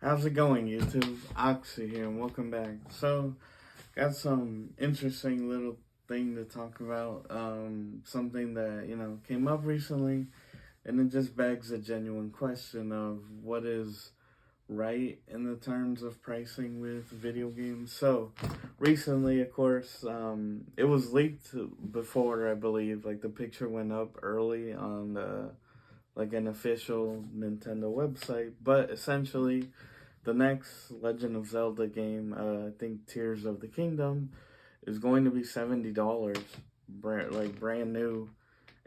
How's it going, YouTube? Oxy here, and welcome back. So, got some interesting little thing to talk about. Something that, came up recently, and it just begs a genuine question of what is right in the terms of pricing with video games. So, recently, of course, it was leaked before, I believe, like the picture went up early on like an official Nintendo website, but essentially the next Legend of Zelda game, I think Tears of the Kingdom, is going to be $70, brand new.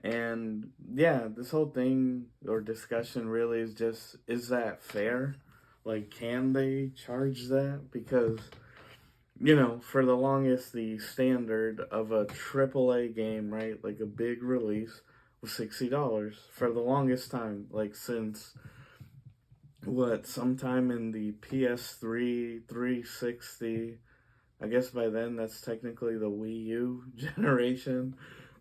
And yeah, this whole thing or discussion really is just, is that fair? Like, can they charge that? Because, for the longest, the standard of a AAA game, right, like a big release, was $60 for the longest time, like since sometime in the PS3 360. I guess by then that's technically the Wii U generation.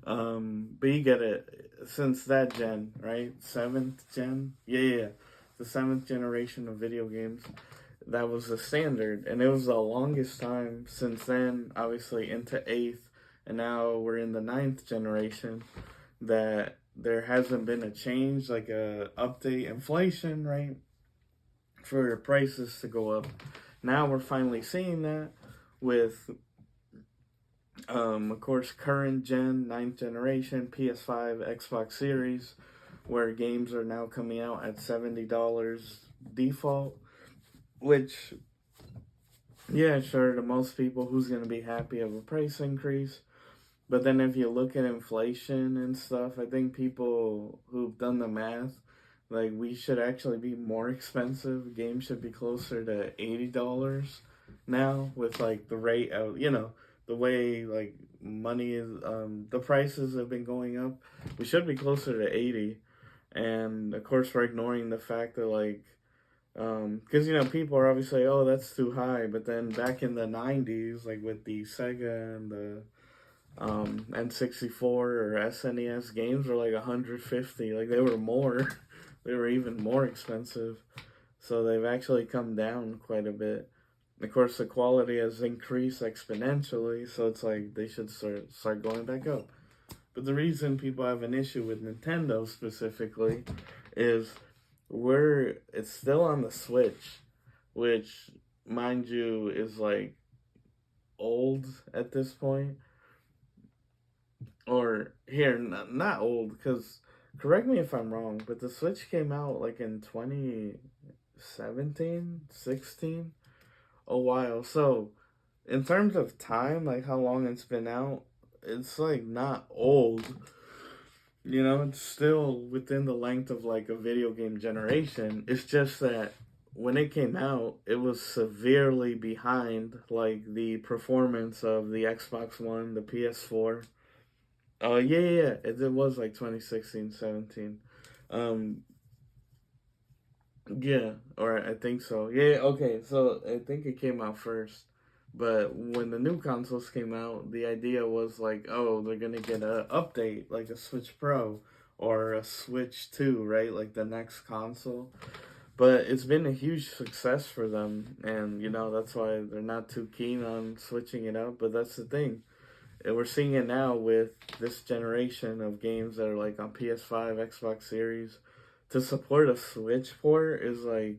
But you get it since that gen, right? Seventh gen? Yeah. The seventh generation of video games. That was the standard. And it was the longest time since then, obviously into eighth. And now we're in the ninth generation that there hasn't been a change, like a update inflation, right? For prices to go up. Now we're finally seeing that with, of course, current gen, ninth generation, PS5, Xbox Series, where games are now coming out at $70 default, which, yeah, sure, to most people, who's going to be happy of a price increase? But then if you look at inflation and stuff, I think people who've done the math, like, we should actually be more expensive. Games should be closer to $80 now with, like, the rate of, the way, like, money is, the prices have been going up. We should be closer to 80. And, of course, we're ignoring the fact that, like, because, people are obviously, oh, that's too high. But then back in the 90s, like, with the Sega and the N64 or SNES games were like 150. Like, they were more, they were even more expensive. So they've actually come down quite a bit. Of course, the quality has increased exponentially, so it's like they should start going back up. But the reason people have an issue with Nintendo specifically is it's still on the Switch, which, mind you, is like old at this point. Or here, not old, because correct me if I'm wrong, but the Switch came out like in 2017, 16, a while. So, in terms of time, like how long it's been out, it's like not old. It's still within the length of like a video game generation. It's just that when it came out, it was severely behind like the performance of the Xbox One, the PS4. Oh, yeah. It was like 2016, 17. Um, yeah, or I think so. Yeah, okay. So I think it came out first. But when the new consoles came out, the idea was like, oh, they're gonna get a update, like a Switch Pro or a Switch 2, right? Like the next console. But it's been a huge success for them, and that's why they're not too keen on switching it up. But that's the thing. And we're seeing it now with this generation of games that are like on PS5, Xbox Series. To support a Switch port is like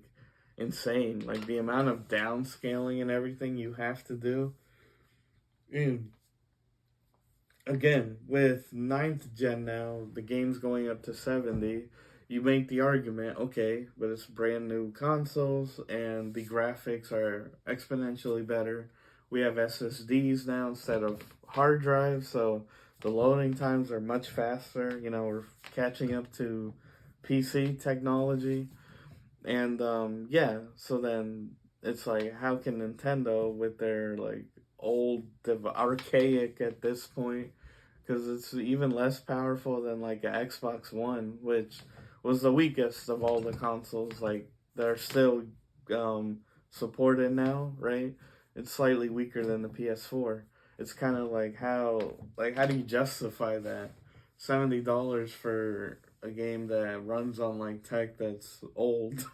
insane. Like the amount of downscaling and everything you have to do. And again, with ninth gen now, the game's going up to 70. You make the argument, okay, but it's brand new consoles and the graphics are exponentially better. We have SSDs now instead of hard drives, so the loading times are much faster. We're catching up to PC technology. And yeah, so then it's like, how can Nintendo, with their like old, archaic at this point, because it's even less powerful than like an Xbox One, which was the weakest of all the consoles. Like they're still supported now, right? It's slightly weaker than the PS4. It's kind of like how do you justify that $70 for a game that runs on like tech that's old,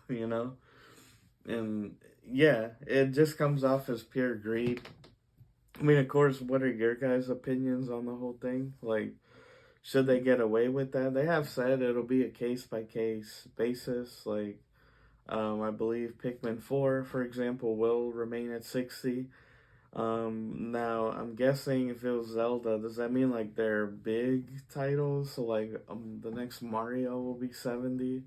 And yeah, it just comes off as pure greed. I mean, of course, what are your guys' opinions on the whole thing? Like, should they get away with that? They have said it'll be a case by case basis. Like, I believe Pikmin 4, for example, will remain at 60. Now I'm guessing if it was Zelda, does that mean like they're big titles? So like the next Mario will be 70?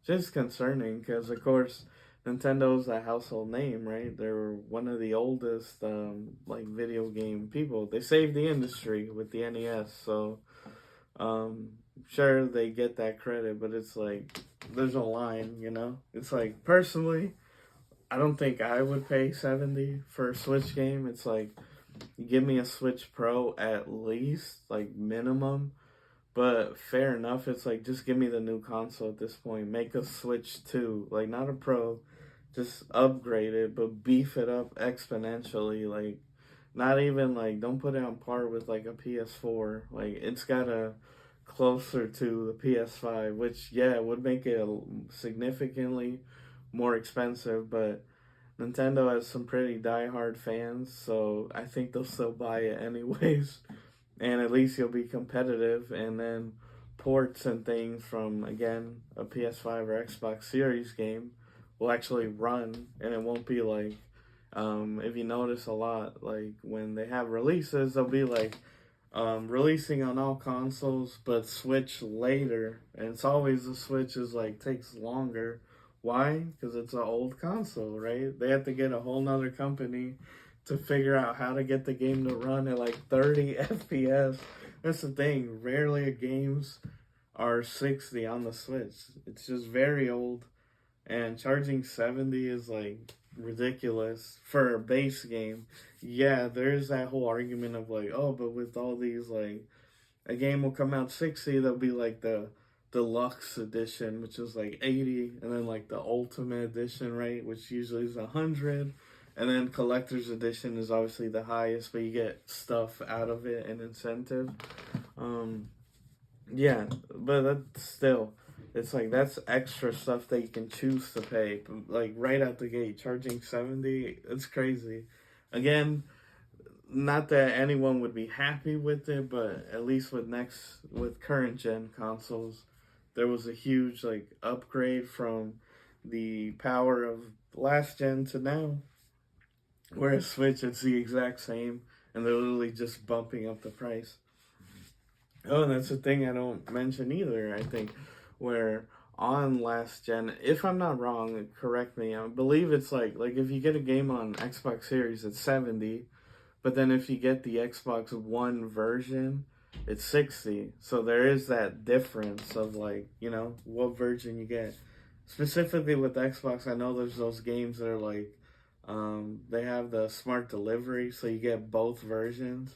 Just concerning because of course Nintendo's a household name, right? They're one of the oldest like video game people. They saved the industry with the NES, so um sure they get that credit, but it's like there's a line, you know? It's like personally I don't think I would pay 70 for a Switch game. It's like you give me a Switch Pro at least, like minimum. But fair enough, it's like just give me the new console at this point. Make a Switch 2, like not a Pro. Just upgrade it, but beef it up exponentially. Like not even like don't put it on par with like a PS4. Like it's gotta closer to the PS5, which yeah would make it significantly more expensive, but Nintendo has some pretty diehard fans, so I think they'll still buy it anyways. And at least you'll be competitive. And then ports and things from, again, a PS5 or Xbox Series game will actually run, and it won't be like, if you notice a lot, like when they have releases, they'll be like, releasing on all consoles, but Switch later. And it's always the Switch is like takes longer. Why? Because it's an old console, right? They have to get a whole nother company to figure out how to get the game to run at like 30 FPS. That's the thing. Rarely games are 60 on the Switch. It's just very old. And charging 70 is like ridiculous for a base game. Yeah, there's that whole argument of like, oh, but with all these like a game will come out 60, there'll be like the deluxe edition, which is like 80, and then like the ultimate edition, right, which usually is 100, and then collector's edition is obviously the highest, but you get stuff out of it and incentive. Um, yeah, but that's still, it's like that's extra stuff that you can choose to pay. Like right out the gate, charging 70, it's crazy. Again, not that anyone would be happy with it, but at least with current gen consoles, there was a huge like upgrade from the power of last gen to now. Whereas Switch, it's the exact same, and they're literally just bumping up the price. Oh, and that's the thing I don't mention either, I think, where on last gen, if I'm not wrong, correct me, I believe it's like if you get a game on Xbox Series, it's 70, but then if you get the Xbox One version, it's 60. So there is that difference of like, you know, what version you get. Specifically with Xbox, I know there's those games that are like, they have the smart delivery, so you get both versions.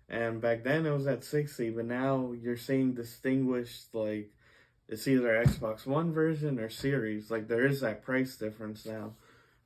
And back then it was at 60, but now you're seeing distinguished, like, it's either Xbox One version or Series. Like, there is that price difference now.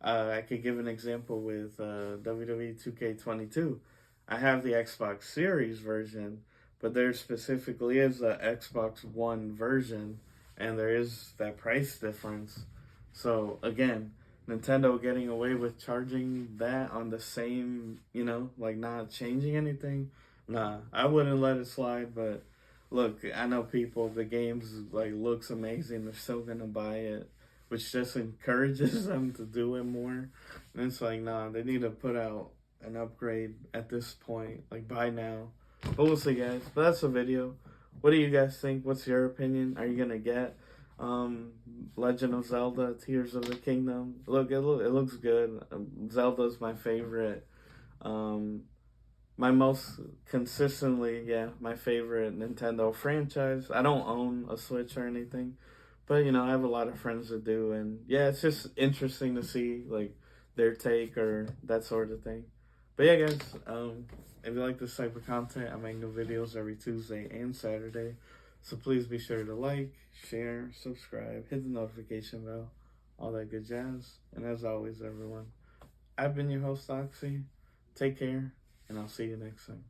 I could give an example with WWE 2K22. I have the Xbox Series version, but there specifically is a Xbox One version, and there is that price difference. So, again, Nintendo getting away with charging that on the same, you know, like not changing anything. Nah, I wouldn't let it slide, but look, I know people, the games like looks amazing, they're still gonna buy it, which just encourages them to do it more. And it's like, nah, they need to put out an upgrade at this point, like by now. But we'll see, guys. But that's the video. What do you guys think? What's your opinion? Are you gonna get Legend of Zelda Tears of the Kingdom? Look, it looks good. Zelda's my favorite. My most consistently, yeah, my favorite Nintendo franchise. I don't own a Switch or anything, but you know, I have a lot of friends that do, and yeah, it's just interesting to see like their take or that sort of thing. But yeah, guys, if you like this type of content, I make new videos every Tuesday and Saturday. So please be sure to like, share, subscribe, hit the notification bell, all that good jazz. And as always, everyone, I've been your host, Oxy. Take care, and I'll see you next time.